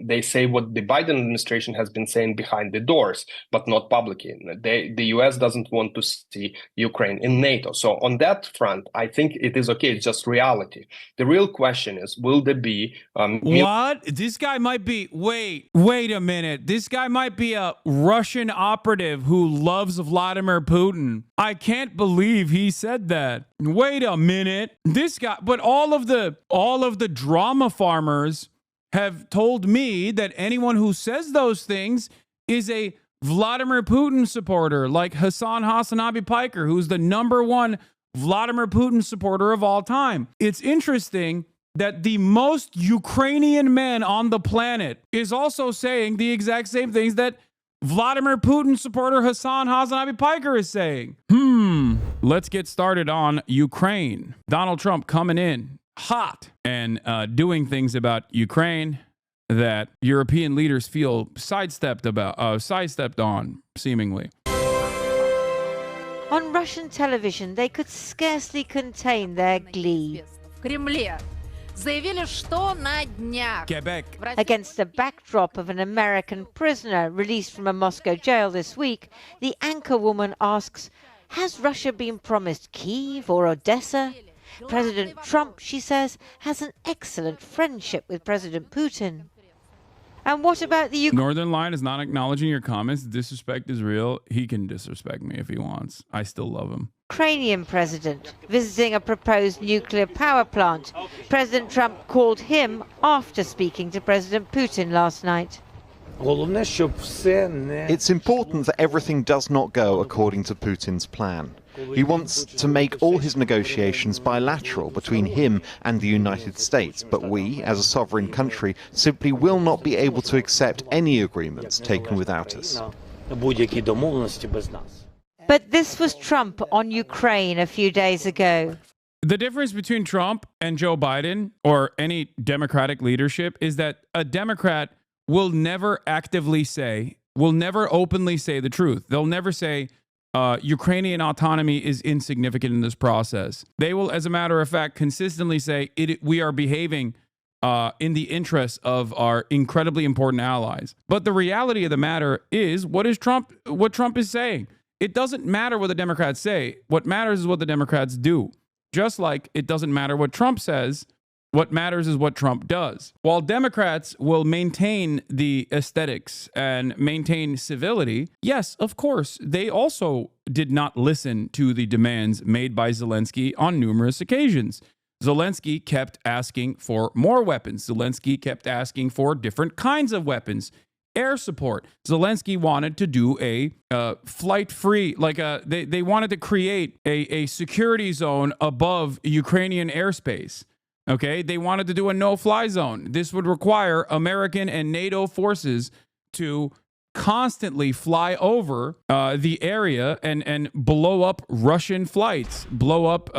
they say what the Biden administration has been saying behind the doors, but not publicly. The US doesn't want to see Ukraine in NATO. So on that front, I think it is okay. It's just reality. The real question is, will there be... what? This guy might be... Wait a minute. This guy might be a Russian operative who loves Vladimir Putin. I can't believe he said that. Wait a minute. This guy... But all of the drama farmers have told me that anyone who says those things is a Vladimir Putin supporter, like HasanAbi Piker, who's the #1 Vladimir Putin supporter of all time. It's interesting that the most Ukrainian man on the planet is also saying the exact same things that Vladimir Putin supporter HasanAbi Piker is saying. Let's get started on Ukraine. Donald Trump coming in hot and doing things about Ukraine that European leaders feel sidestepped on, seemingly. On Russian television, they could scarcely contain their glee. Quebec. Against the backdrop of an American prisoner released from a Moscow jail this week, the anchorwoman asks, has Russia been promised Kyiv or Odessa? President Trump, she says, has an excellent friendship with President Putin. And what about the Northern Line is not acknowledging your comments. Disrespect is real. He can disrespect me if he wants. I still love him. Ukrainian president visiting a proposed nuclear power plant? President Trump called him after speaking to President Putin last night. It's important that everything does not go according to Putin's plan. He wants to make all his negotiations bilateral between him and the United States, but we, as a sovereign country, simply will not be able to accept any agreements taken without us. But this was Trump on Ukraine a few days ago. The difference between Trump and Joe Biden, or any Democratic leadership, is that a Democrat will never openly say the truth. They'll never say Ukrainian autonomy is insignificant in this process. They will, as a matter of fact, consistently say we are behaving in the interests of our incredibly important allies. But the reality of the matter is, what Trump is saying. It doesn't matter what the Democrats say. What matters is what the Democrats do. Just like it doesn't matter what Trump says. What matters is what Trump does. While Democrats will maintain the aesthetics and maintain civility, yes, of course, they also did not listen to the demands made by Zelensky on numerous occasions. Zelensky kept asking for more weapons. Zelensky kept asking for different kinds of weapons. Air support. Zelensky wanted to do a flight-free, they wanted to create a security zone above Ukrainian airspace. Okay, they wanted to do a no-fly zone. This would require American and NATO forces to constantly fly over the area and blow up Russian flights, blow up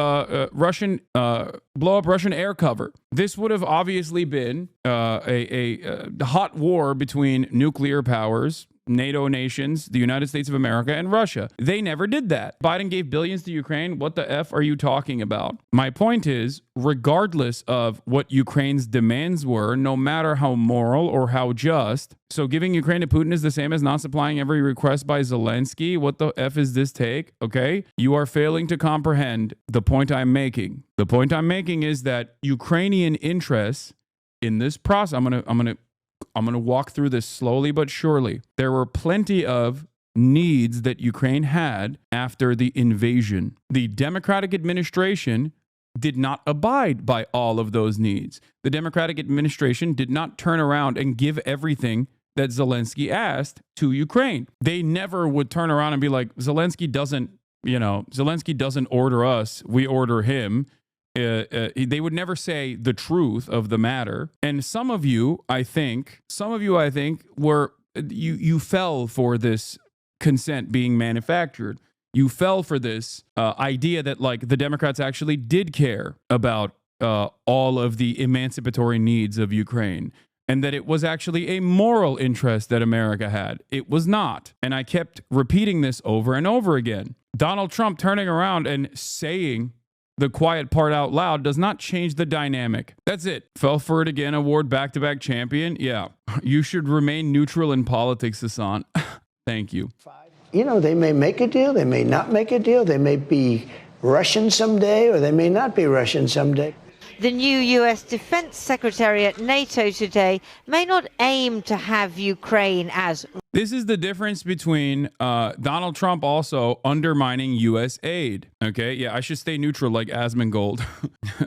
Russian air cover. This would have obviously been a hot war between nuclear powers, NATO nations, the United States of America, and Russia. They never did that. Biden gave billions to Ukraine. What the F are you talking about? My point is, regardless of what Ukraine's demands were, no matter how moral or how just, so giving Ukraine to Putin is the same as not supplying every request by Zelensky. What the F is this take? Okay? You are failing to comprehend the point I'm making. The point I'm making is that Ukrainian interests in this process, I'm going to walk through this slowly but surely. There were plenty of needs that Ukraine had after the invasion. The Democratic administration did not abide by all of those needs. The Democratic administration did not turn around and give everything that Zelensky asked to Ukraine. They never would turn around and be like, Zelensky doesn't order us, we order him. They would never say the truth of the matter. And some of you, I think, were you fell for this consent being manufactured. You fell for this idea that the Democrats actually did care about all of the emancipatory needs of Ukraine, and that it was actually a moral interest that America had. It was not. And I kept repeating this over and over again. Donald Trump turning around and saying the quiet part out loud does not change the dynamic. That's it. Fell for it again, award back-to-back champion. Yeah, you should remain neutral in politics, Hasan. Thank you. You know, they may make a deal, they may not make a deal, they may be Russian someday, or they may not be Russian someday. The new US Defense Secretary at NATO today may not aim to have Ukraine as... This is the difference between Donald Trump also undermining U.S. aid. Okay, yeah, I should stay neutral like Asmongold.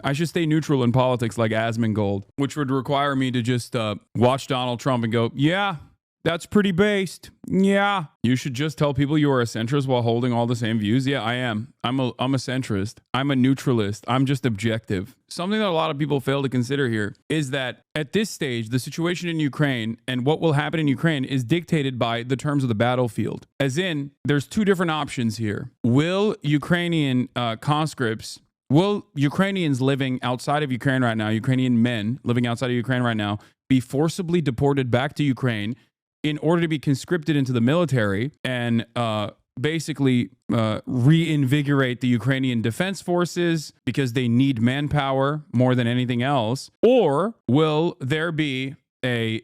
I should stay neutral in politics like Asmongold, which would require me to just watch Donald Trump and go, yeah, that's pretty based. Yeah. You should just tell people you are a centrist while holding all the same views. Yeah, I am. I'm a centrist. I'm a neutralist. I'm just objective. Something that a lot of people fail to consider here is that at this stage, the situation in Ukraine and what will happen in Ukraine is dictated by the terms of the battlefield. As in, there's two different options here. Will Ukrainian conscripts, will Ukrainians living outside of Ukraine right now, Ukrainian men living outside of Ukraine right now, be forcibly deported back to Ukraine in order to be conscripted into the military and basically reinvigorate the Ukrainian defense forces because they need manpower more than anything else? Or will there be a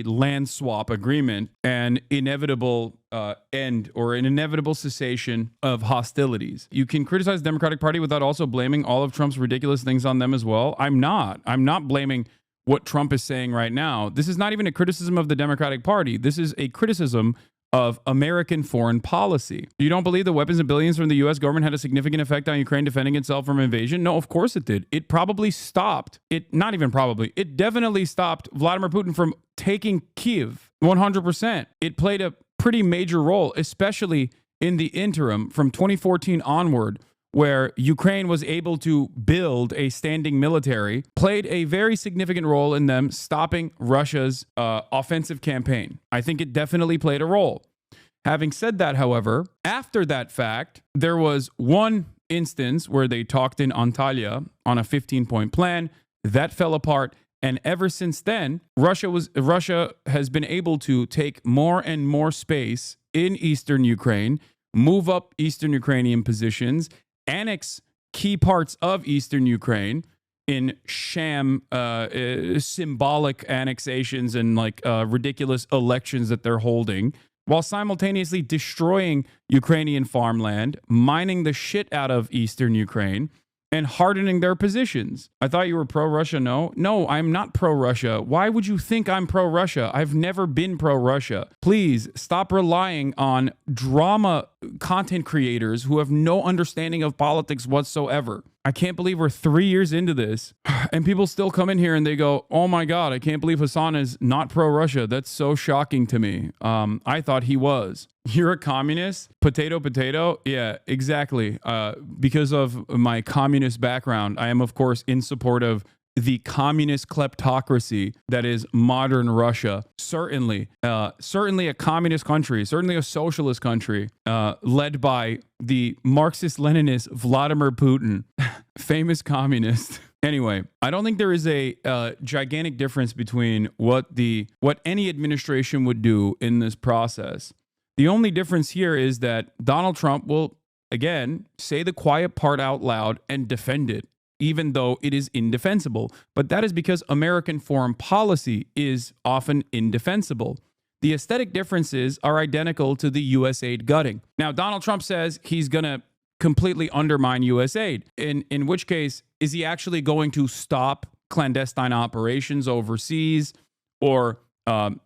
land swap agreement and inevitable end or an inevitable cessation of hostilities? You can criticize the Democratic Party without also blaming all of Trump's ridiculous things on them as well. I'm not blaming what Trump is saying right now. This is not even a criticism of the Democratic Party. This is a criticism of American foreign policy. You don't believe the weapons and billions from the U.S. government had a significant effect on Ukraine defending itself from invasion? No, of course it did. It probably stopped. It definitely stopped Vladimir Putin from taking Kyiv 100%. It played a pretty major role, especially in the interim from 2014 onward, where Ukraine was able to build a standing military, played a very significant role in them stopping Russia's offensive campaign. I think it definitely played a role. Having said that, however, after that fact, there was one instance where they talked in Antalya on a 15-point plan. That fell apart. And ever since then, Russia has been able to take more and more space in eastern Ukraine, move up eastern Ukrainian positions, annex key parts of eastern Ukraine in sham symbolic annexations and ridiculous elections that they're holding, while simultaneously destroying Ukrainian farmland, mining the shit out of eastern Ukraine, and hardening their positions. I thought you were pro-Russia. No, I'm not pro-Russia. Why would you think I'm pro-Russia? I've never been pro-Russia. Please stop relying on drama content creators who have no understanding of politics whatsoever. I can't believe we're 3 years into this and people still come in here and they go, oh my God, I can't believe Hasan is not pro-Russia. That's so shocking to me. I thought he was. You're a communist? Potato, potato? Yeah, exactly. Because of my communist background, I am, of course, in support of the communist kleptocracy that is modern Russia. Certainly a communist country, certainly a socialist country, led by the Marxist-Leninist Vladimir Putin, famous communist. Anyway, I don't think there is a gigantic difference between what any administration would do in this process. The only difference here is that Donald Trump will, again, say the quiet part out loud and defend it, even though it is indefensible. But that is because American foreign policy is often indefensible. The aesthetic differences are identical to the U.S. aid gutting. Now, Donald Trump says he's going to completely undermine U.S. aid, in which case, is he actually going to stop clandestine operations overseas or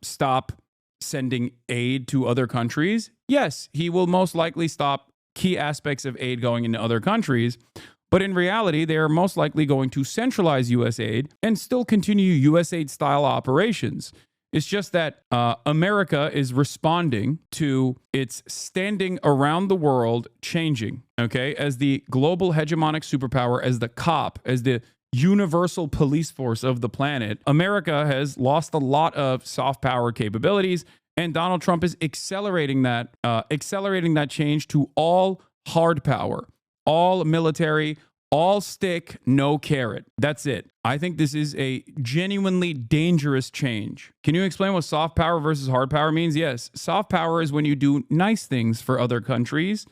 stop sending aid to other countries? Yes, he will most likely stop key aspects of aid going into other countries. But in reality, they are most likely going to centralize U.S. aid and still continue U.S. aid style operations. It's just that America is responding to its standing around the world changing, okay? As the global hegemonic superpower, as the cop, as the universal police force of the planet, America has lost a lot of soft power capabilities, and Donald Trump is accelerating that change to all hard power, all military, all stick, no carrot. That's it. I think this is a genuinely dangerous change. Can you explain what soft power versus hard power means? Yes, soft power is when you do nice things for other countries.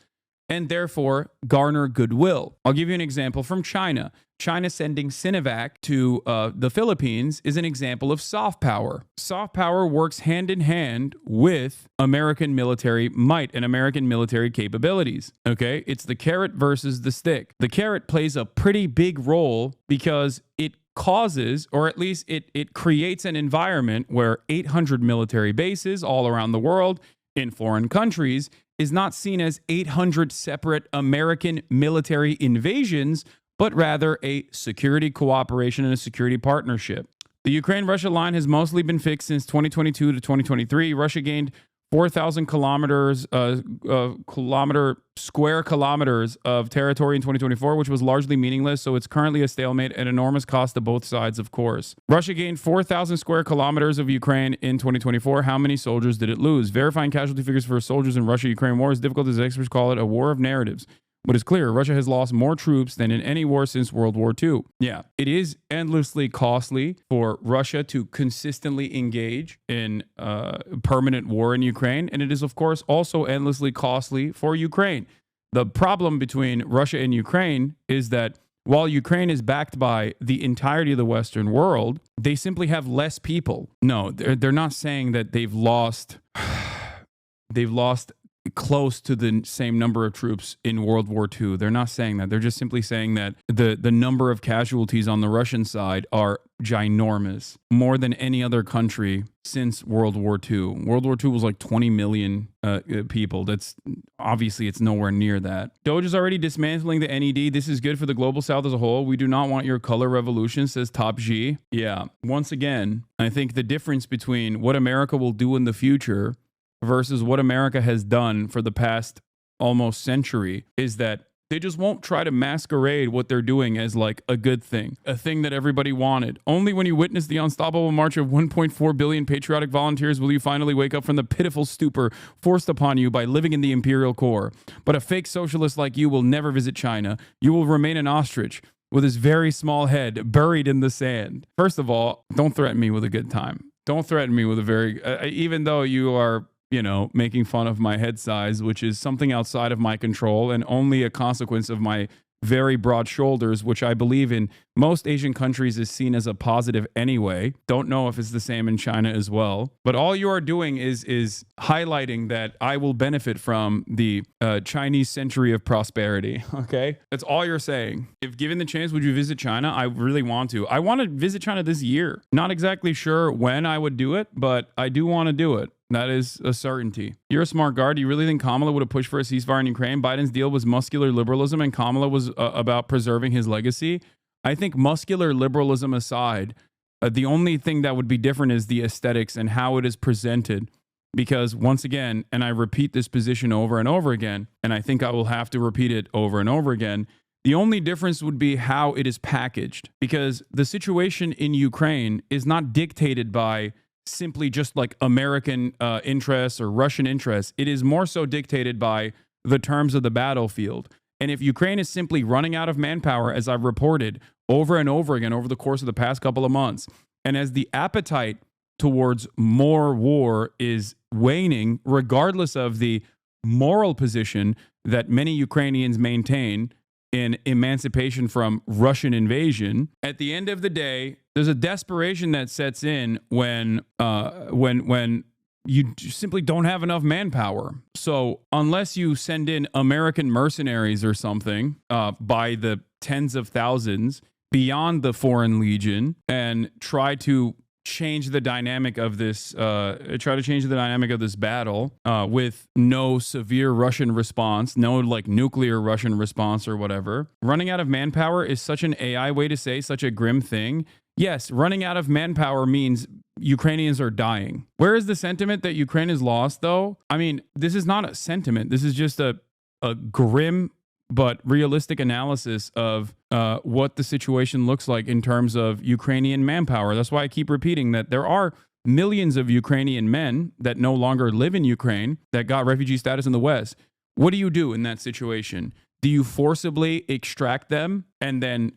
and therefore garner goodwill. I'll give you an example from China. China sending Sinovac to the Philippines is an example of soft power. Soft power works hand in hand with American military might and American military capabilities. Okay, it's the carrot versus the stick. The carrot plays a pretty big role because it causes, or at least it creates an environment where 800 military bases all around the world in foreign countries is not seen as 800 separate American military invasions, but rather a security cooperation and a security partnership. The Ukraine-Russia line has mostly been fixed since 2022 to 2023. Russia gained 4,000 square kilometers of territory in 2024, which was largely meaningless, so it's currently a stalemate at enormous cost to both sides, of course. Russia gained 4,000 square kilometers of Ukraine in 2024. How many soldiers did it lose? Verifying casualty figures for soldiers in Russia-Ukraine war is difficult, as experts call it a war of narratives. What is clear, Russia has lost more troops than in any war since World War II. Yeah, it is endlessly costly for Russia to consistently engage in permanent war in Ukraine, and it is, of course, also endlessly costly for Ukraine. The problem between Russia and Ukraine is that while Ukraine is backed by the entirety of the Western world, they simply have less people. No, they're not saying that they've lost close to the same number of troops in World War II. They're not saying that. They're just simply saying that the number of casualties on the Russian side are ginormous, more than any other country since World War II. World War II was like 20 million people. That's obviously, it's nowhere near that. Doge is already dismantling the NED. This is good for the global south as a whole. We do not want your color revolution, says Top G. Yeah, once again, I think the difference between what America will do in the future versus what America has done for the past almost century is that they just won't try to masquerade what they're doing as like a good thing, a thing that everybody wanted. Only when you witness the unstoppable march of 1.4 billion patriotic volunteers will you finally wake up from the pitiful stupor forced upon you by living in the imperial core. But a fake socialist like you will never visit China. You will remain an ostrich with his very small head buried in the sand. First of all, don't threaten me with a good time. Don't threaten me with a very, even though you are, you know, making fun of my head size, which is something outside of my control and only a consequence of my very broad shoulders, which I believe in most Asian countries is seen as a positive anyway. Don't know if it's the same in China as well. But all you are doing is highlighting that I will benefit from the Chinese century of prosperity. Okay? That's all you're saying. If given the chance, would you visit China? I really want to. I want to visit China this year. Not exactly sure when I would do it, but I do want to do it. That is a certainty. You're a smart guard. Do you really think Kamala would have pushed for a ceasefire in Ukraine? Biden's deal was muscular liberalism and Kamala was about preserving his legacy. I think muscular liberalism aside, the only thing that would be different is the aesthetics and how it is presented. Because once again, and I repeat this position over and over again, and I think I will have to repeat it over and over again, the only difference would be how it is packaged. Because the situation in Ukraine is not dictated by simply just like American interests or Russian interests. It is more so dictated by the terms of the battlefield. And if Ukraine is simply running out of manpower, as I've reported over and over again over the course of the past couple of months, and as the appetite towards more war is waning, regardless of the moral position that many Ukrainians maintain in emancipation from Russian invasion, at the end of the day, there's a desperation that sets in when you simply don't have enough manpower. So unless you send in American mercenaries or something by the tens of thousands beyond the Foreign Legion and try to change the dynamic of this battle with no severe Russian response, no like nuclear Russian response or whatever. Running out of manpower is such an AI way to say such a grim thing. Yes, running out of manpower means Ukrainians are dying. Where is the sentiment that Ukraine is lost, though? I mean, this is not a sentiment. This is just a grim but realistic analysis of what the situation looks like in terms of Ukrainian manpower. That's why I keep repeating that there are millions of Ukrainian men that no longer live in Ukraine that got refugee status in the West. What do you do in that situation? Do you forcibly extract them and then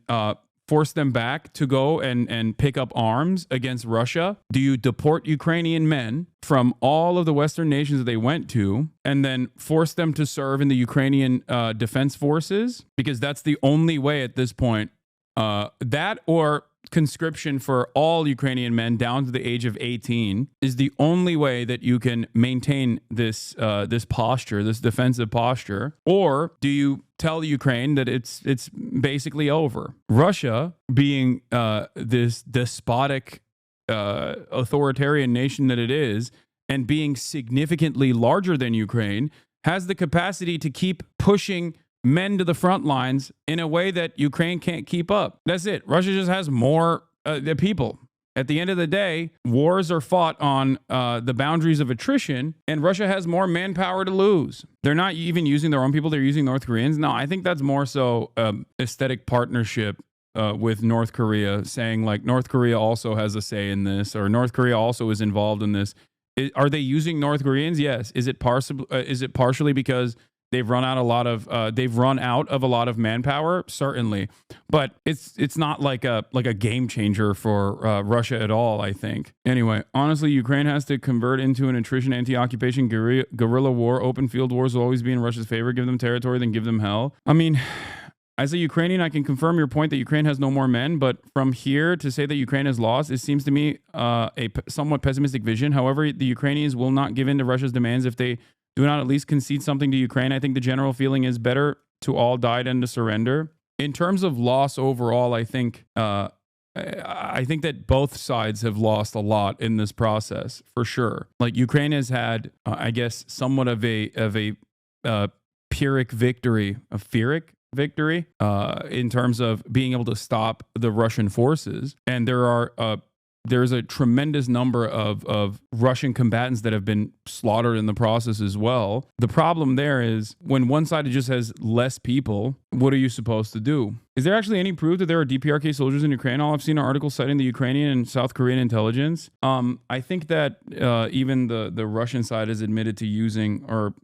force them back to go and pick up arms against Russia? Do you deport Ukrainian men from all of the Western nations that they went to and then force them to serve in the Ukrainian defense forces? Because that's the only way at this point. That or conscription for all Ukrainian men down to the age of 18 is the only way that you can maintain this posture, this defensive posture. Or do you tell Ukraine that it's basically over? Russia, being this despotic authoritarian nation that it is, and being significantly larger than Ukraine, has the capacity to keep pushing men to the front lines in a way that Ukraine can't keep up. That's it. Russia just has more people. At the end of the day, wars are fought on the boundaries of attrition, and Russia has more manpower to lose. They're not even using their own people. They're using North Koreans. No, I think that's more so aesthetic partnership with North Korea, saying like North Korea also has a say in this, or North Korea also is involved in this. Are they using North Koreans? Yes. Is it partially because they've run out of a lot of manpower? Certainly, but it's not like a game changer for Russia at all, I think. Anyway, honestly, Ukraine has to convert into an attrition, anti-occupation, guerrilla war. Open field wars will always be in Russia's favor. Give them territory, then give them hell. I mean, as a Ukrainian, I can confirm your point that Ukraine has no more men, but from here to say that Ukraine has lost, it seems to me a somewhat pessimistic vision. However, the Ukrainians will not give in to Russia's demands if they do not at least concede something to Ukraine. I think the general feeling is better to all die than to surrender. In terms of loss overall, I think that both sides have lost a lot in this process, for sure. Like Ukraine has had, I guess, somewhat of a Pyrrhic victory, in terms of being able to stop the Russian forces, and there's a tremendous number of Russian combatants that have been slaughtered in the process as well. The problem there is when one side just has less people, what are you supposed to do? Is there actually any proof that there are DPRK soldiers in Ukraine? All I've seen are articles citing the Ukrainian and South Korean intelligence. I think that even the Russian side has admitted to using, or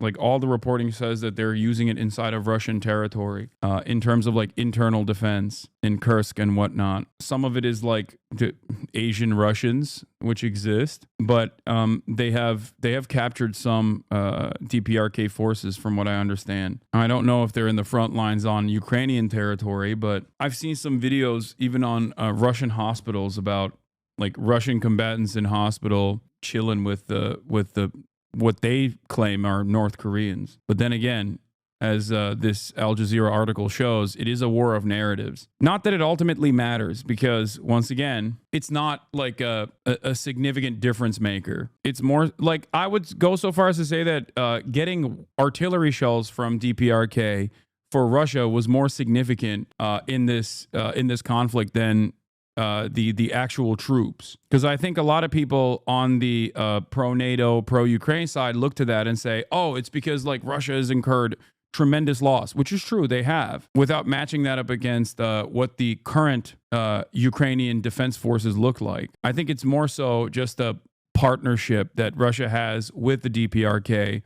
like all the reporting says that they're using it inside of Russian territory in terms of like internal defense in Kursk and whatnot. Some of it is like the Asian Russians, which exist, but they have captured some DPRK forces from what I understand. I don't know if they're in the front lines on Ukrainian territory, but I've seen some videos even on Russian hospitals about like Russian combatants in hospital chilling with the what they claim are North Koreans. But then again, as this Al Jazeera article shows, it is a war of narratives. Not that it ultimately matters, because once again, it's not like a significant difference maker. It's more like, I would go so far as to say that getting artillery shells from DPRK for Russia was more significant in this conflict than the actual troops. Because I think a lot of people on the pro-NATO, pro-Ukraine side look to that and say, oh, it's because like Russia has incurred tremendous loss, which is true, they have, without matching that up against what the current Ukrainian defense forces look like. I think it's more so just a partnership that Russia has with the DPRK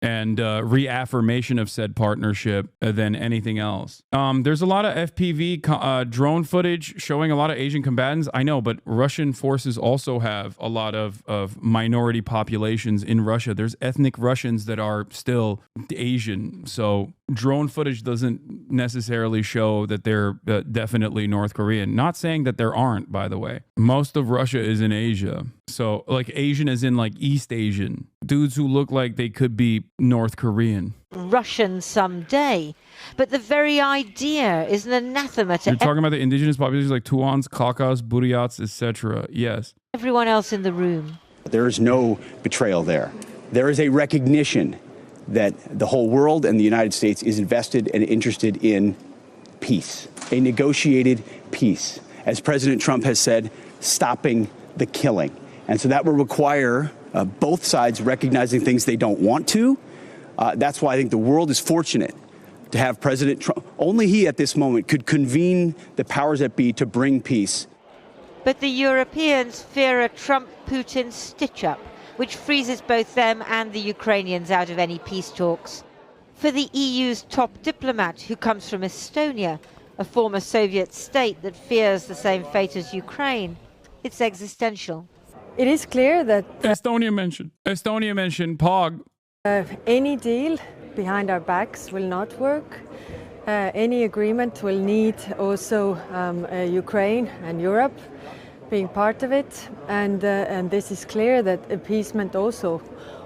and reaffirmation of said partnership than anything else. There's a lot of FPV drone footage showing a lot of Asian combatants. I know, but Russian forces also have a lot of minority populations in Russia. There's ethnic Russians that are still Asian. So drone footage doesn't necessarily show that they're definitely North Korean. Not saying that there aren't, by the way. Most of Russia is in Asia. So like Asian as in like East Asian. Dudes who look like they could be North Korean. Russian someday. But the very idea is an anathema to... You're talking about the indigenous populations like Tuans, Khakas, Buryats, etc. Yes. Everyone else in the room. There is no betrayal there. There is a recognition that the whole world and the United States is invested and interested in peace, a negotiated peace. As President Trump has said, stopping the killing. And so that will require both sides recognizing things they don't want to. That's why I think the world is fortunate to have President Trump. Only he at this moment could convene the powers that be to bring peace. But the Europeans fear a Trump-Putin stitch-up, which freezes both them and the Ukrainians out of any peace talks. For the EU's top diplomat, who comes from Estonia, a former Soviet state that fears the same fate as Ukraine. It's existential. It is clear that Estonia mentioned POG. any deal behind our backs will not work. Any agreement will need also Ukraine and Europe being part of it, and this is clear that appeasement also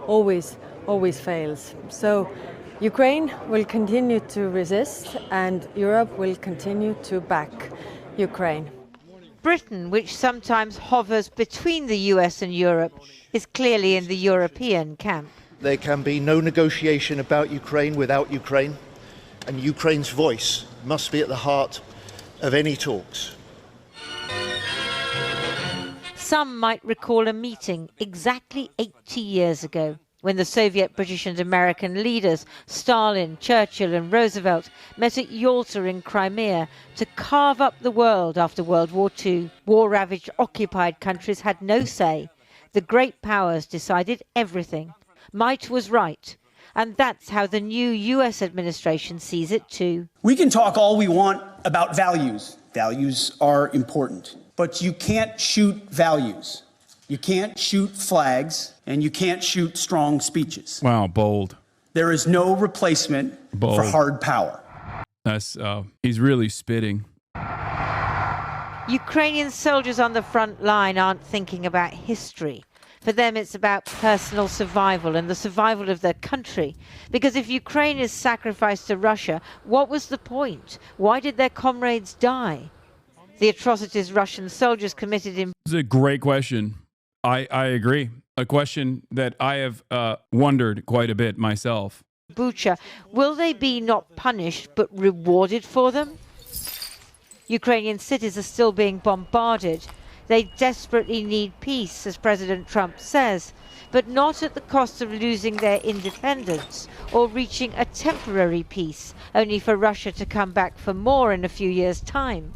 always fails. So Ukraine will continue to resist, and Europe will continue to back Ukraine. Britain, which sometimes hovers between the US and Europe, is clearly in the European camp. There can be no negotiation about Ukraine without Ukraine, and Ukraine's voice must be at the heart of any talks. Some might recall a meeting exactly 80 years ago when the Soviet, British and American leaders, Stalin, Churchill and Roosevelt, met at Yalta in Crimea to carve up the world after World War II. War-ravaged occupied countries had no say. The great powers decided everything. Might was right. And that's how the new US administration sees it too. We can talk all we want about values. Values are important. But you can't shoot values. You can't shoot flags, and you can't shoot strong speeches. Wow, bold. There is no replacement for hard power. That's he's really spitting. Ukrainian soldiers on the front line aren't thinking about history. For them, it's about personal survival and the survival of their country. Because if Ukraine is sacrificed to Russia, what was the point? Why did their comrades die? The atrocities Russian soldiers committed in... It's a great question. I agree. A question that I have wondered quite a bit myself. Bucha, will they be not punished but rewarded for them? Ukrainian cities are still being bombarded. They desperately need peace, as President Trump says, but not at the cost of losing their independence or reaching a temporary peace, only for Russia to come back for more in a few years' time.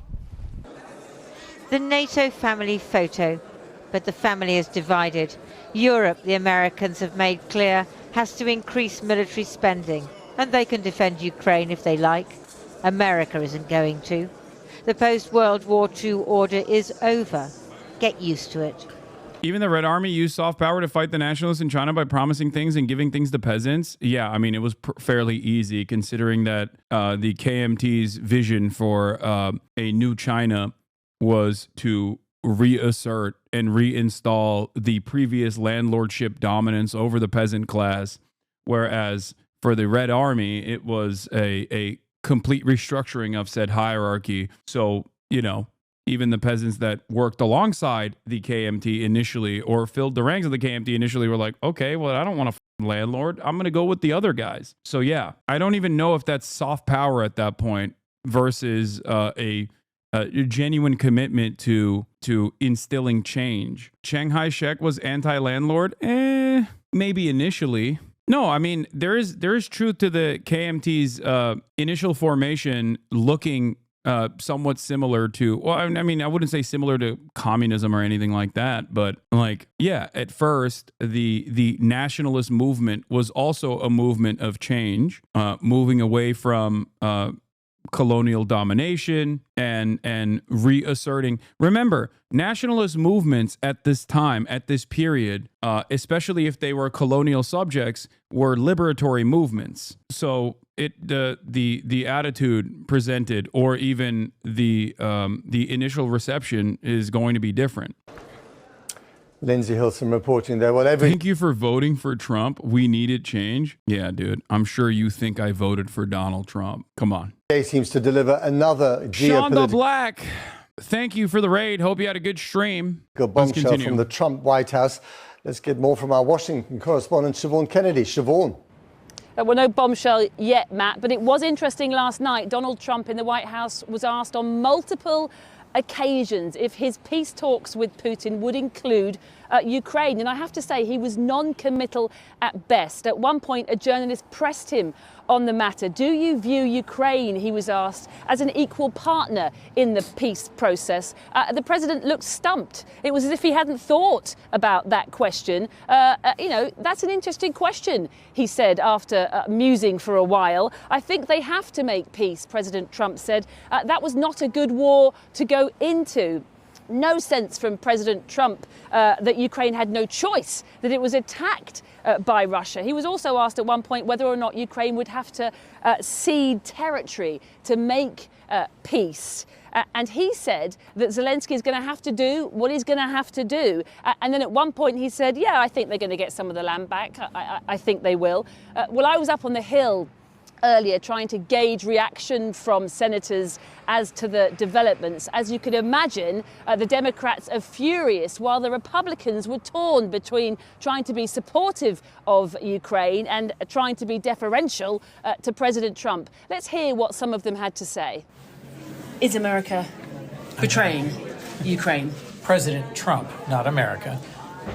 The NATO family photo, but the family is divided. Europe, the Americans have made clear, has to increase military spending, and they can defend Ukraine if they like. America isn't going to. The post-World War II order is over. Get used to it. Even the Red Army used soft power to fight the nationalists in China by promising things and giving things to peasants. Yeah, I mean, it was fairly easy considering that the KMT's vision for a new China was to reassert and reinstall the previous landlordship dominance over the peasant class, whereas for the Red Army, it was a complete restructuring of said hierarchy. So, you know, even the peasants that worked alongside the KMT initially or filled the ranks of the KMT initially were like, okay, well, I don't want a landlord. I'm going to go with the other guys. So, yeah, I don't even know if that's soft power at that point versus a genuine commitment to instilling change. Chiang Kai-shek was anti-landlord? Maybe initially. No, I mean, there is truth to the KMT's initial formation looking somewhat similar to, well, I mean, I wouldn't say similar to communism or anything like that, but like, yeah, at first, the nationalist movement was also a movement of change, moving away from colonial domination and reasserting. Remember, nationalist movements at this time, at this period, especially if they were colonial subjects, were liberatory movements. So the attitude presented, or even the initial reception, is going to be different. Lindsay Hilson reporting there. Thank you for voting for Trump. We needed change. Yeah, dude. I'm sure you think I voted for Donald Trump. Come on. He seems to deliver another Sean the Black. Thank you for the raid. Hope you had a good stream. Bombshell from the Trump White House. Let's get more from our Washington correspondent, Siobhan Kennedy. Siobhan. Well, no bombshell yet, Matt, but it was interesting last night. Donald Trump in the White House was asked on multiple occasions if his peace talks with Putin would include Ukraine. And I have to say, he was non-committal at best. At one point, a journalist pressed him on the matter. Do you view Ukraine, he was asked, as an equal partner in the peace process? The president looked stumped. It was as if he hadn't thought about that question. You know, that's an interesting question, he said after musing for a while. I think they have to make peace, President Trump said. That was not a good war to go into. No sense from President Trump that Ukraine had no choice, that it was attacked by Russia. He was also asked at one point whether or not Ukraine would have to cede territory to make peace. And he said that Zelensky is going to have to do what he's going to have to do. And then at one point he said, yeah, I think they're going to get some of the land back. I think they will. Well, I was up on the Hill earlier trying to gauge reaction from senators as to the developments. As you could imagine, the Democrats are furious, while the Republicans were torn between trying to be supportive of Ukraine and trying to be deferential to President Trump. Let's hear what some of them had to say. Is America betraying Ukraine? President Trump, not America.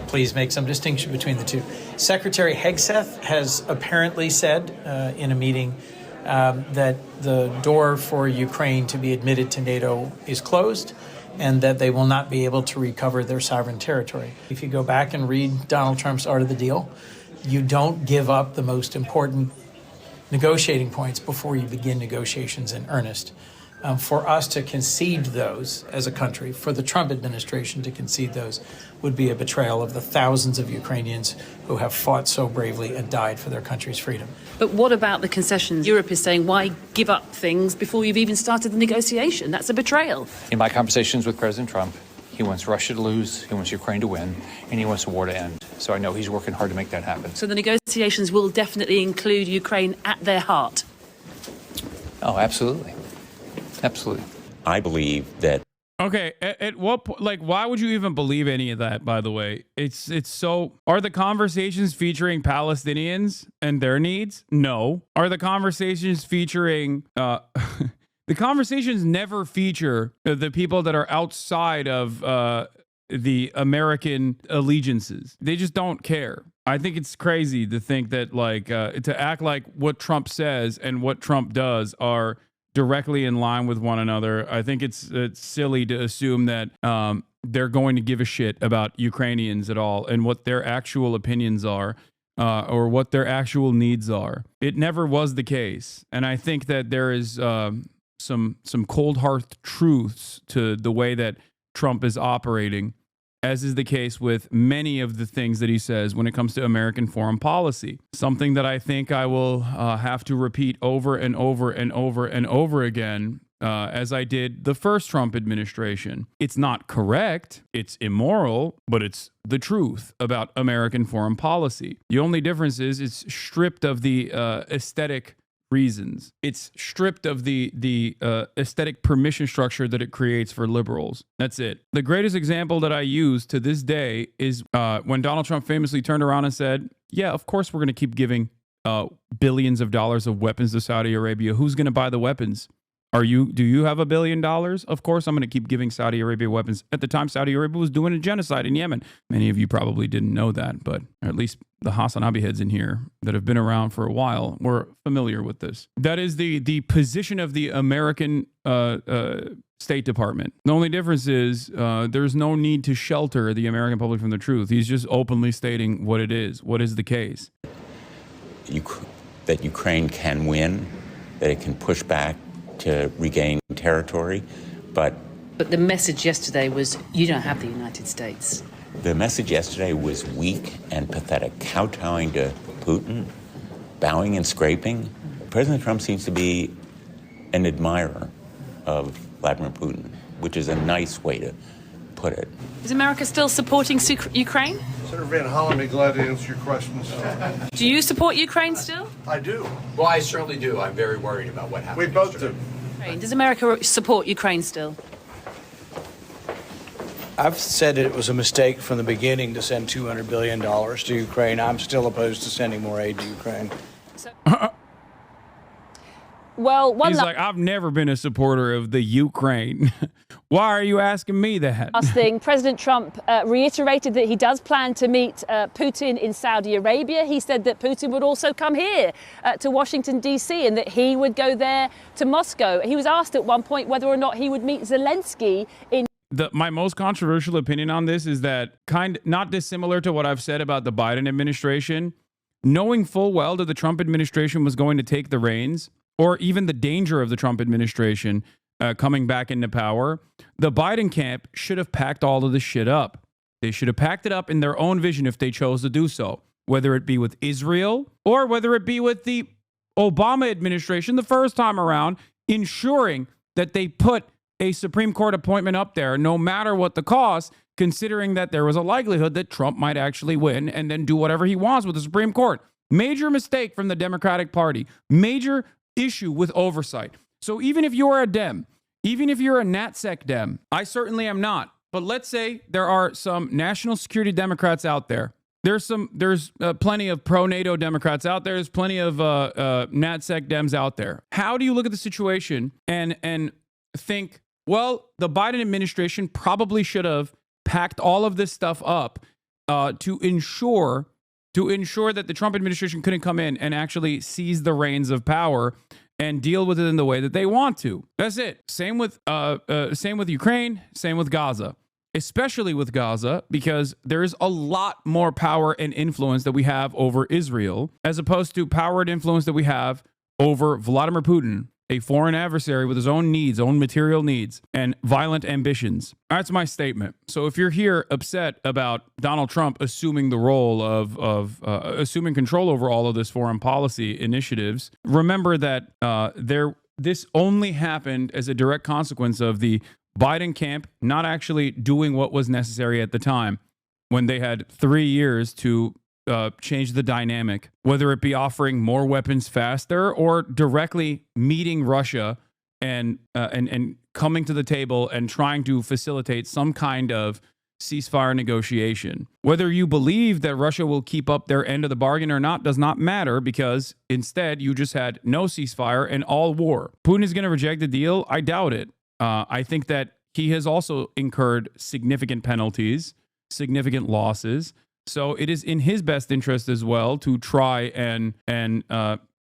Please make some distinction between the two. Secretary Hegseth has apparently said in a meeting that the door for Ukraine to be admitted to NATO is closed and that they will not be able to recover their sovereign territory. If you go back and read Donald Trump's Art of the Deal, you don't give up the most important negotiating points before you begin negotiations in earnest. For us to concede those as a country, for the Trump administration to concede those, would be a betrayal of the thousands of Ukrainians who have fought so bravely and died for their country's freedom. But what about the concessions? Europe is saying, why give up things before you've even started the negotiation? That's a betrayal. In my conversations with President Trump, he wants Russia to lose, he wants Ukraine to win, and he wants the war to end. So I know he's working hard to make that happen. So the negotiations will definitely include Ukraine at their heart? Oh, absolutely. Absolutely. I believe that. Okay, at what point, like, why would you even believe any of that, by the way? It's so, are the conversations featuring Palestinians and their needs? No. Are the conversations featuring, the conversations never feature the people that are outside of the American allegiances. They just don't care. I think it's crazy to think that, like, to act like what Trump says and what Trump does are directly in line with one another. I think it's silly to assume that they're going to give a shit about Ukrainians at all and what their actual opinions are or what their actual needs are. It never was the case. And I think that there is some cold hard truths to the way that Trump is operating, as is the case with many of the things that he says when it comes to American foreign policy. Something that I think I will have to repeat over and over and over and over again, as I did the first Trump administration. It's not correct, it's immoral, but it's the truth about American foreign policy. The only difference is it's stripped of the aesthetic reasons. It's stripped of the aesthetic permission structure that it creates for liberals. That's it. The greatest example that I use to this day is when Donald Trump famously turned around and said, yeah, of course we're going to keep giving billions of dollars of weapons to Saudi Arabia. Who's going to buy the weapons? Do you have $1 billion? Of course, I'm going to keep giving Saudi Arabia weapons. At the time, Saudi Arabia was doing a genocide in Yemen. Many of you probably didn't know that, but at least the HasanAbi heads in here that have been around for a while were familiar with this. That is the position of the American State Department. The only difference is there's no need to shelter the American public from the truth. He's just openly stating what it is. What is the case? That Ukraine can win, that it can push back to regain territory, but the message yesterday was, you don't have the United States. The message yesterday was weak and pathetic, kowtowing to Putin, bowing and scraping. President Trump seems to be an admirer of Vladimir Putin, which is a nice way to put it. Is America still supporting Ukraine? Senator Van Hollen, be glad to answer your questions. Do you support Ukraine still? I do. Well, I certainly do. I'm very worried about what happened. We both do. Does America support Ukraine still? I've said it was a mistake from the beginning to send $200 billion to Ukraine. I'm still opposed to sending more aid to Ukraine. Well, one He's like, I've never been a supporter of the Ukraine. Why are you asking me that? last thing, President Trump reiterated that he does plan to meet Putin in Saudi Arabia. He said that Putin would also come here to Washington, D.C., and that he would go there to Moscow. He was asked at one point whether or not he would meet Zelensky in My most controversial opinion on this is that not dissimilar to what I've said about the Biden administration, knowing full well that the Trump administration was going to take the reins, or even the danger of the Trump administration coming back into power, the Biden camp should have packed all of this shit up. They should have packed it up in their own vision if they chose to do so, whether it be with Israel or whether it be with the Obama administration the first time around, ensuring that they put a Supreme Court appointment up there, no matter what the cost, considering that there was a likelihood that Trump might actually win and then do whatever he wants with the Supreme Court. Major mistake from the Democratic Party. Major issue with oversight. So even if you're a Dem, even if you're a NatSec Dem, I certainly am not. But let's say there are some national security Democrats out there. There's plenty of pro-NATO Democrats out there. There's plenty of NatSec Dems out there. How do you look at the situation and think, well, the Biden administration probably should have packed all of this stuff up to ensure that the Trump administration couldn't come in and actually seize the reins of power and deal with it in the way that they want to. That's it. Same with Ukraine, same with Gaza. Especially with Gaza, because there is a lot more power and influence that we have over Israel, as opposed to power and influence that we have over Vladimir Putin, a foreign adversary with his own needs, own material needs, and violent ambitions. That's my statement. So if you're here upset about Donald Trump assuming the role of assuming control over all of this foreign policy initiatives, remember that this only happened as a direct consequence of the Biden camp not actually doing what was necessary at the time, when they had 3 years to change the dynamic, whether it be offering more weapons faster or directly meeting Russia and coming to the table and trying to facilitate some kind of ceasefire negotiation. Whether you believe that Russia will keep up their end of the bargain or not does not matter, because instead you just had no ceasefire and all war. Putin is going to reject the deal? I doubt it. I think that he has also incurred significant penalties, significant losses. So it is in his best interest as well to try and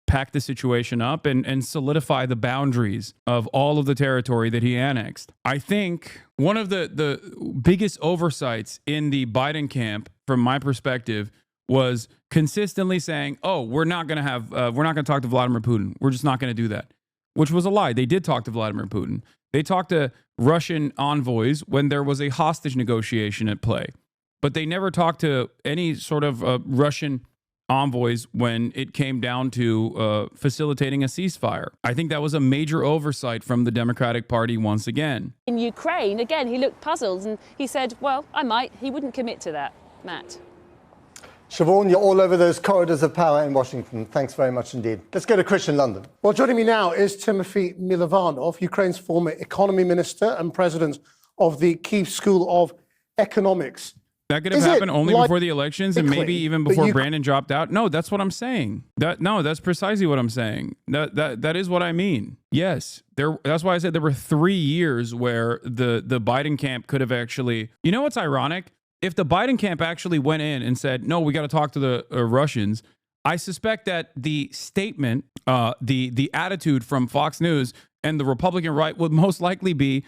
pack the situation up and solidify the boundaries of all of the territory that he annexed. I think one of the biggest oversights in the Biden camp, from my perspective, was consistently saying, "Oh, we're not going to talk to Vladimir Putin. We're just not going to do that," which was a lie. They did talk to Vladimir Putin. They talked to Russian envoys when there was a hostage negotiation at play. But they never talked to any sort of Russian envoys when it came down to facilitating a ceasefire. I think that was a major oversight from the Democratic Party once again. In Ukraine, again, he looked puzzled and he said, well, I might. He wouldn't commit to that. Matt. Siobhan, you're all over those corridors of power in Washington. Thanks very much indeed. Let's go to Chris in London. Well, joining me now is Timothy Milovanov, Ukraine's former economy minister and president of the Kyiv School of Economics. That could have happened only before the elections and maybe even before Brandon dropped out. No, that's what I'm saying. That's precisely what I'm saying. That is what I mean. Yes, that's why I said there were 3 years where the Biden camp could have actually. You know what's ironic? If the Biden camp actually went in and said, "No, we got to talk to the Russians," I suspect that the statement, the attitude from Fox News and the Republican right would most likely be,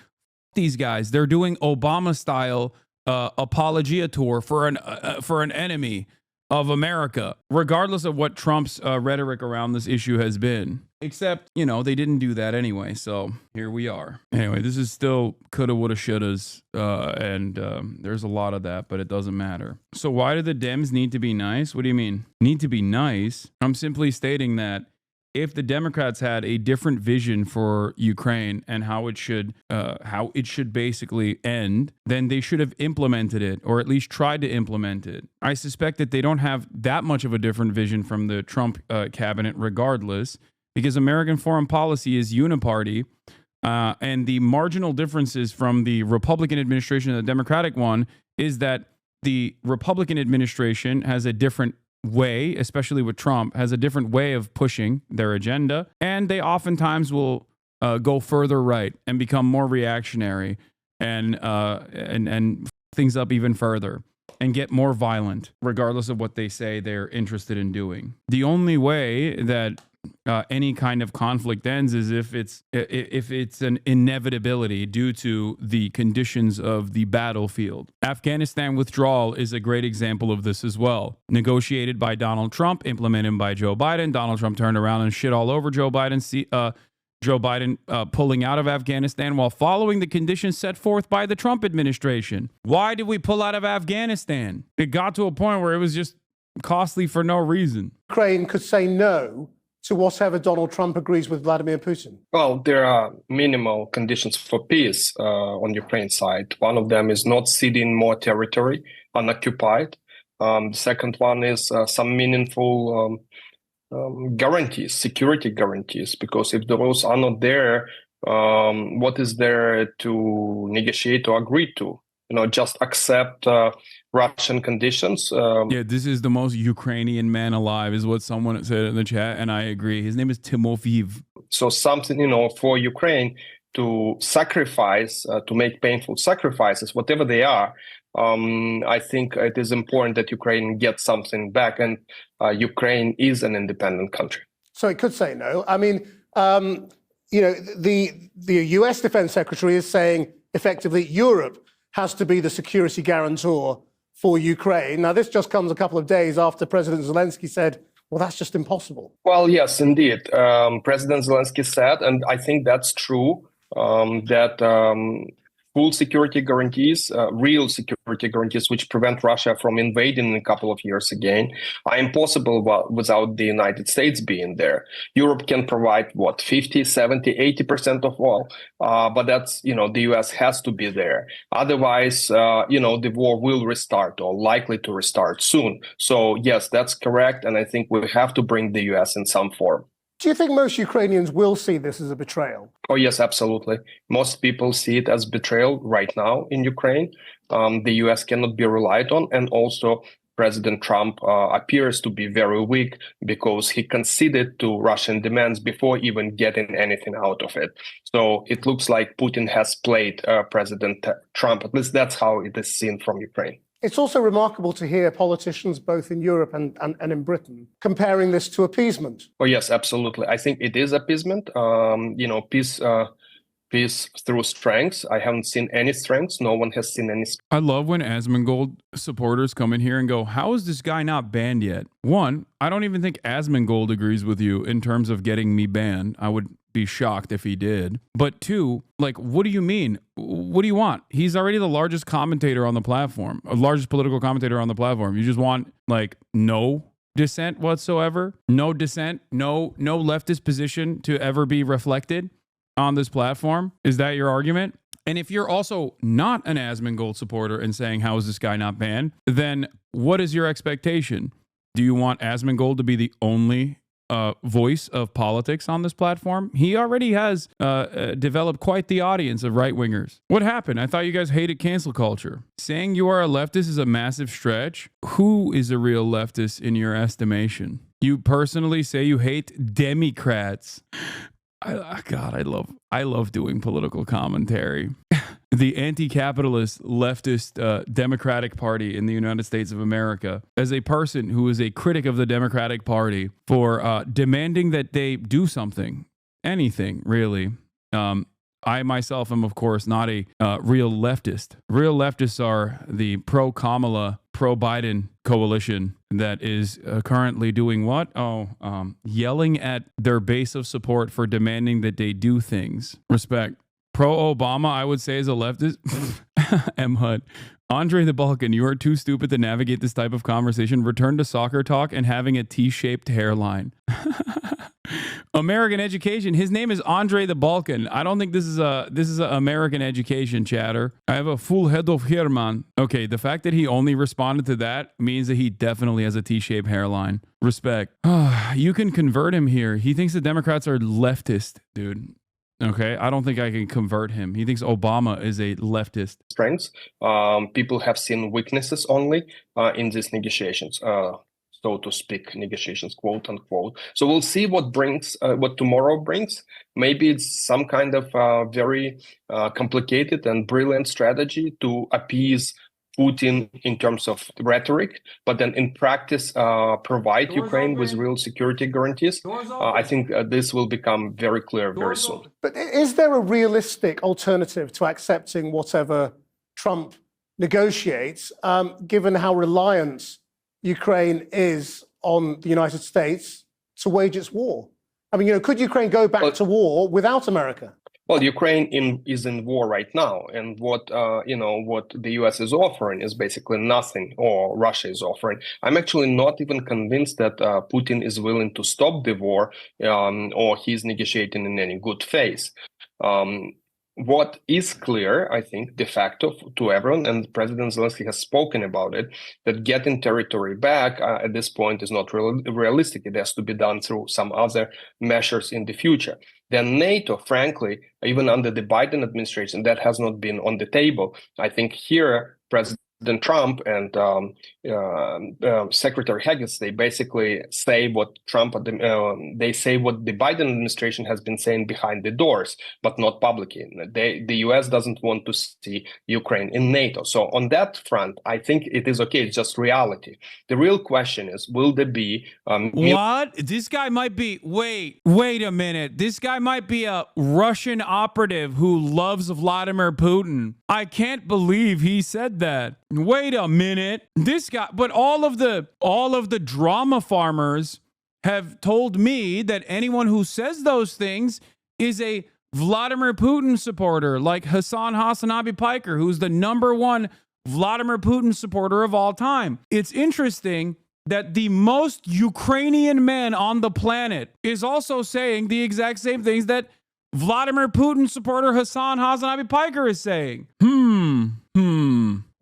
"These guys, they're doing Obama-style apologia tour for an enemy of America," regardless of what Trump's rhetoric around this issue has been. Except, they didn't do that anyway, so here we are. Anyway, this is still coulda, woulda, shouldas, and there's a lot of that, but it doesn't matter. So why do the Dems need to be nice? What do you mean? Need to be nice? I'm simply stating that if the Democrats had a different vision for Ukraine and how it should basically end, then they should have implemented it, or at least tried to implement it. I suspect that they don't have that much of a different vision from the Trump cabinet regardless, because American foreign policy is uniparty, and the marginal differences from the Republican administration and the Democratic one is that the Republican administration has a different way, especially with Trump, has a different way of pushing their agenda. And they oftentimes will go further right and become more reactionary and things up even further and get more violent, regardless of what they say they're interested in doing. The only way that any kind of conflict ends is if it's an inevitability due to the conditions of the battlefield. Afghanistan withdrawal is a great example of this as well. Negotiated by Donald Trump, implemented by Joe Biden. Donald Trump turned around and shit all over Joe Biden. Joe Biden pulling out of Afghanistan while following the conditions set forth by the Trump administration. Why did we pull out of Afghanistan? It got to a point where it was just costly for no reason. Ukraine could say no to whatever Donald Trump agrees with Vladimir Putin. Well, there are minimal conditions for peace on Ukraine side. One of them is not ceding more territory unoccupied. The second one is some meaningful guarantees, security guarantees, because if those are not there, what is there to negotiate or agree to? Just accept Russian conditions. Yeah, this is the most Ukrainian man alive, is what someone said in the chat, and I agree. His name is Timofeev. So something, for Ukraine to sacrifice, to make painful sacrifices, whatever they are. I think it is important that Ukraine gets something back, and Ukraine is an independent country. So it could say no. I mean, the US Defense Secretary is saying effectively Europe has to be the security guarantor for Ukraine. Now, this just comes a couple of days after President Zelensky said, well, that's just impossible. Well, yes, indeed. President Zelensky said, and I think that's true, that full security guarantees, real security guarantees, which prevent Russia from invading in a couple of years again, are impossible without the United States being there. Europe can provide, 50, 70, 80% of all. But that's, the US has to be there. Otherwise, the war will restart or likely to restart soon. So, yes, that's correct. And I think we have to bring the US in some form. Do you think most Ukrainians will see this as a betrayal? Oh, yes, absolutely. Most people see it as betrayal right now in Ukraine. The U.S. cannot be relied on. And also, President Trump appears to be very weak because he conceded to Russian demands before even getting anything out of it. So it looks like Putin has played President Trump. At least that's how it is seen from Ukraine. It's also remarkable to hear politicians both in Europe and in Britain comparing this to appeasement. Oh, yes, absolutely. I think it is appeasement. Peace through strengths. I haven't seen any strengths. No one has seen any. I love when Asmongold supporters come in here and go, how is this guy not banned yet? One, I don't even think Asmongold agrees with you in terms of getting me banned. I would be shocked if he did. But two, what do you mean? What do you want? He's already the largest commentator on the platform, largest political commentator on the platform. You just want no dissent whatsoever, no dissent, no leftist position to ever be reflected on this platform. Is that your argument? And if you're also not an Asmongold supporter and saying, how is this guy not banned? Then what is your expectation? Do you want Asmongold to be the only voice of politics on this platform? He already has developed quite the audience of right-wingers. What happened? I thought you guys hated cancel culture. Saying you are a leftist is a massive stretch. Who is a real leftist in your estimation? You personally say you hate Democrats. I love doing political commentary. The anti-capitalist leftist Democratic Party in the United States of America, as a person who is a critic of the Democratic Party for demanding that they do something, anything really. I myself am, of course, not a real leftist. Real leftists are the pro-Kamala, pro-Biden coalition that is currently doing what? Yelling at their base of support for demanding that they do things. Respect. Pro-Obama, I would say, is a leftist. M. Hud. Andre the Balkan, you are too stupid to navigate this type of conversation. Return to soccer talk and having a T-shaped hairline. American education. His name is Andre the Balkan. I don't think this is a American education, chatter. I have a full head of hair, man. Okay, the fact that he only responded to that means that he definitely has a T-shaped hairline. Respect. You can convert him here. He thinks the Democrats are leftist, dude. Okay, I don't think I can convert him. He thinks Obama is a leftist. Strengths. People have seen weaknesses only in these negotiations. so to speak, negotiations, quote unquote. So we'll see what tomorrow brings. Maybe it's some kind of very complicated and brilliant strategy to appease Putin in terms of rhetoric, but then in practice provide Ukraine with real security guarantees. I think this will become very clear very soon. But is there a realistic alternative to accepting whatever Trump negotiates, given how reliant Ukraine is on the United States to wage its war? I mean, could Ukraine go back to war without America? Well, Ukraine is in war right now, and what the U.S. is offering is basically nothing, or Russia is offering. I'm actually not even convinced that Putin is willing to stop the war, or he's negotiating in any good faith. What is clear, I think, de facto to everyone, and President Zelensky has spoken about it, that getting territory back at this point is not realistic. It has to be done through some other measures in the future. Then NATO, frankly, even under the Biden administration, that has not been on the table. I think here, President Trump and Secretary Haggis, they basically say what they say what the Biden administration has been saying behind the doors, but not publicly. The U.S. doesn't want to see Ukraine in NATO. So on that front, I think it is okay. It's just reality. The real question is, will there be what? This guy might be. Wait a minute. This guy might be a Russian operative who loves Vladimir Putin. I can't believe he said that. Wait a minute. This guy, but all of the drama farmers have told me that anyone who says those things is a Vladimir Putin supporter, like HasanAbi Piker, who's the #1 Vladimir Putin supporter of all time. It's interesting that the most Ukrainian man on the planet is also saying the exact same things that Vladimir Putin supporter HasanAbi Piker is saying.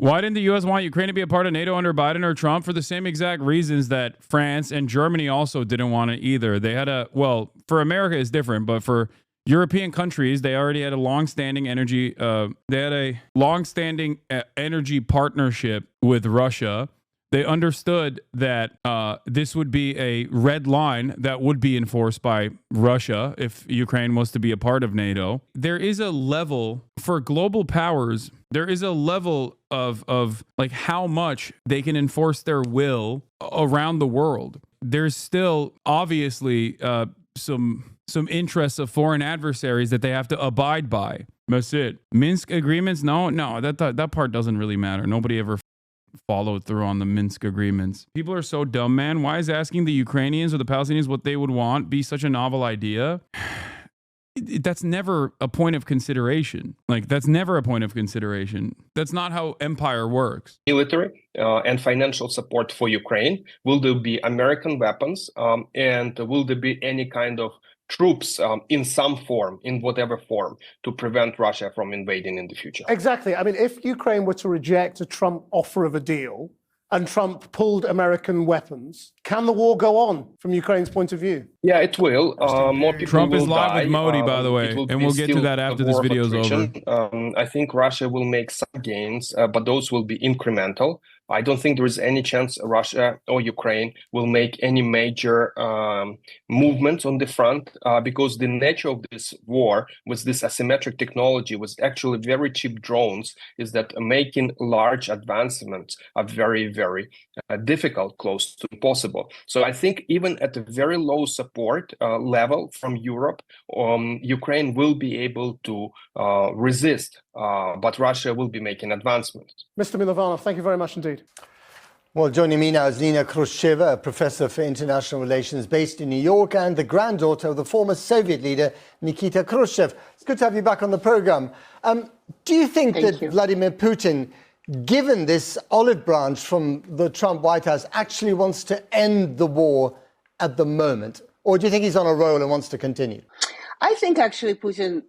Why didn't the U.S. want Ukraine to be a part of NATO under Biden or Trump? For the same exact reasons that France and Germany also didn't want it either. They had for America it's different, but for European countries, they already had a long-standing energy partnership with Russia. They understood that this would be a red line that would be enforced by Russia if Ukraine was to be a part of NATO. There is a level for global powers. There is a level of like how much they can enforce their will around the world. There's still obviously some interests of foreign adversaries that they have to abide by. That's it. Minsk agreements? No, that part doesn't really matter. Nobody ever followed through on the Minsk agreements. People are so dumb, man. Why is asking the Ukrainians or the Palestinians what they would want be such a novel idea? That's never a point of consideration. That's never a point of consideration. That's not how empire works. Military and financial support for Ukraine. Will there be American weapons? And will there be any kind of troops in some form, in whatever form, to prevent Russia from invading in the future? Exactly. I mean, if Ukraine were to reject a Trump offer of a deal and Trump pulled American weapons, can the war go on from Ukraine's point of view? Yeah, it will. More people Trump will is live die. with Modi, by the way, and we'll get to that after this video is over. I think Russia will make some gains, but those will be incremental. I don't think there is any chance Russia or Ukraine will make any major movements on the front because the nature of this war with this asymmetric technology, with actually very cheap drones, is that making large advancements are very, very difficult, close to impossible. So I think even at a very low support level from Europe, Ukraine will be able to resist, but Russia will be making advancements. Mr. Milovanov, thank you very much indeed. Well, joining me now is Nina Khrushcheva, a professor for international relations based in New York and the granddaughter of the former Soviet leader Nikita Khrushchev. It's good to have you back on the program. Do you think Vladimir Putin, given this olive branch from the Trump White House, actually wants to end the war at the moment? Or do you think he's on a roll and wants to continue? I think actually Putin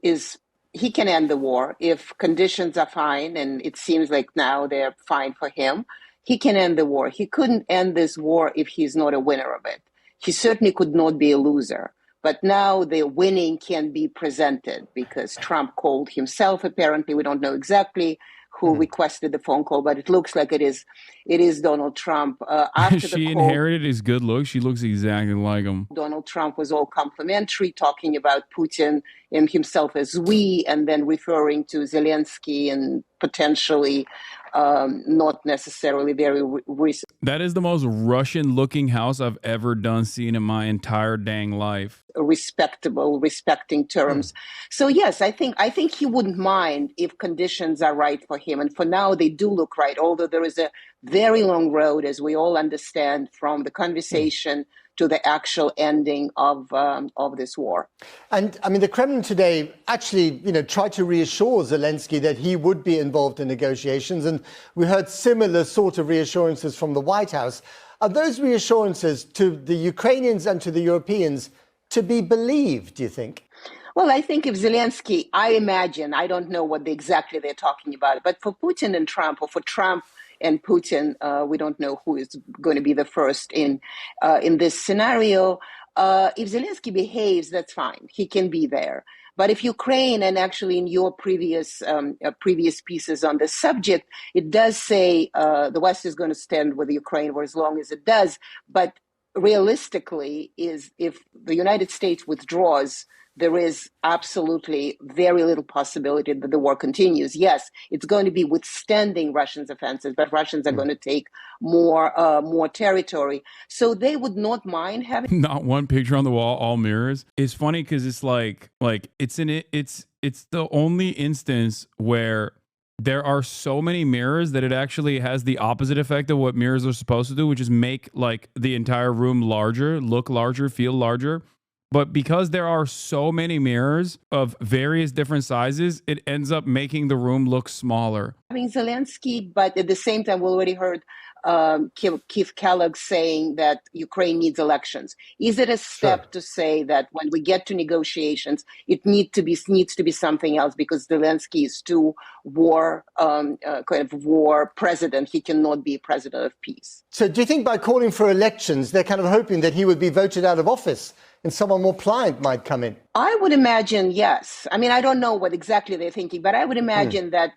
he can end the war if conditions are fine, and it seems like now they're fine for him. He can end the war. He couldn't end this war if he's not a winner of it. He certainly could not be a loser. But now the winning can be presented because Trump called himself, apparently, we don't know exactly who requested the phone call, but it looks like it is Donald Trump. After She the call, inherited his good looks. She looks exactly like him. Donald Trump was all complimentary, talking about Putin and himself as we, and then referring to Zelensky and potentially not necessarily very recent. That is the most Russian-looking house I've ever seen in my entire dang life. Respecting terms. So yes, I think he wouldn't mind if conditions are right for him. And for now, they do look right, although there is a very long road, as we all understand, from the conversation to the actual ending of this war. And I mean, the Kremlin today actually, tried to reassure Zelensky that he would be involved in negotiations. And we heard similar sort of reassurances from the White House. Are those reassurances to the Ukrainians and to the Europeans to be believed, do you think? Well, I think if Zelensky, I imagine, I don't know what exactly they're talking about, but for Putin and Trump, or for Trump and Putin, we don't know who is going to be the first in this scenario. If Zelensky behaves, that's fine. He can be there. But if Ukraine, and actually in your previous pieces on the subject, it does say the West is going to stand with Ukraine for as long as it does. But realistically, is if the United States withdraws, there is absolutely very little possibility that the war continues. Yes, it's going to be withstanding Russians' offensives, but Russians are going to take more territory. So they would not mind having not one picture on the wall, all mirrors. It's funny because it's like it's the only instance where there are so many mirrors that it actually has the opposite effect of what mirrors are supposed to do, which is make like the entire room larger, look larger, feel larger. But because there are so many mirrors of various different sizes, it ends up making the room look smaller. Zelensky, but at the same time, we already heard Keith Kellogg saying that Ukraine needs elections. Is it a step to say that when we get to negotiations, it needs to be something else because Zelensky is too war president? He cannot be president of peace. So do you think by calling for elections, they're kind of hoping that he would be voted out of office and someone more pliant might come in? I would imagine, yes. I mean, I don't know what exactly they're thinking, but I would imagine that,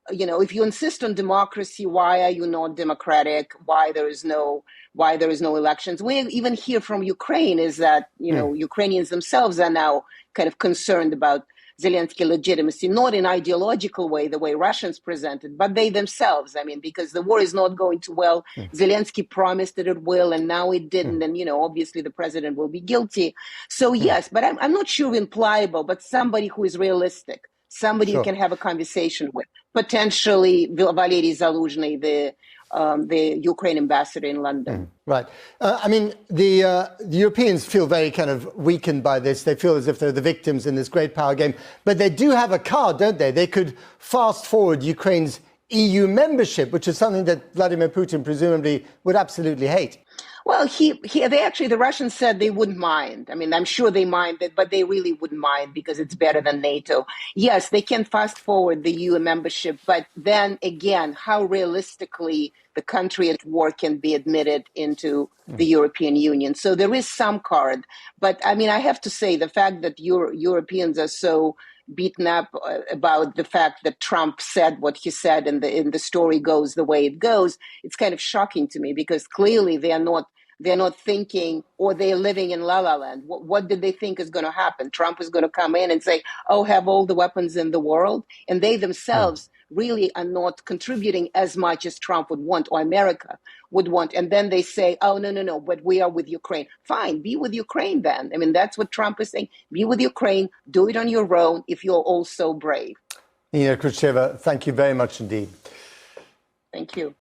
if you insist on democracy, why are you not democratic? Why there is no elections? We even hear from Ukraine is that, Ukrainians themselves are now kind of concerned about Zelensky legitimacy, not in ideological way, the way Russians present it, but they themselves. I mean, because the war is not going too well. Zelensky promised that it will, and now it didn't. And, obviously the president will be guilty. So yes, but I'm not sure impliable, but somebody who is realistic, somebody you can have a conversation with, potentially Valery Zaluzhny, the Ukraine ambassador in London. Right. The Europeans feel very kind of weakened by this. They feel as if they're the victims in this great power game. But they do have a card, don't they? They could fast forward Ukraine's EU membership, which is something that Vladimir Putin presumably would absolutely hate. Well, the Russians said they wouldn't mind. I mean, I'm sure they mind it, but they really wouldn't mind because it's better than NATO. Yes, they can fast forward the EU membership, but then again, how realistically the country at war can be admitted into the European Union. So there is some card. But I mean, I have to say the fact that Europeans are so beaten up about the fact that Trump said what he said and the story goes the way it goes, it's kind of shocking to me because clearly they're not thinking, or they're living in la la land. What did they think is going to happen? Trump is going to come in and say, have all the weapons in the world. And they themselves really are not contributing as much as Trump would want or America would want. And then they say, no, but we are with Ukraine. Fine, be with Ukraine then. I mean, that's what Trump is saying. Be with Ukraine, do it on your own if you're all so brave. Nina Khrushcheva, thank you very much indeed. Thank you.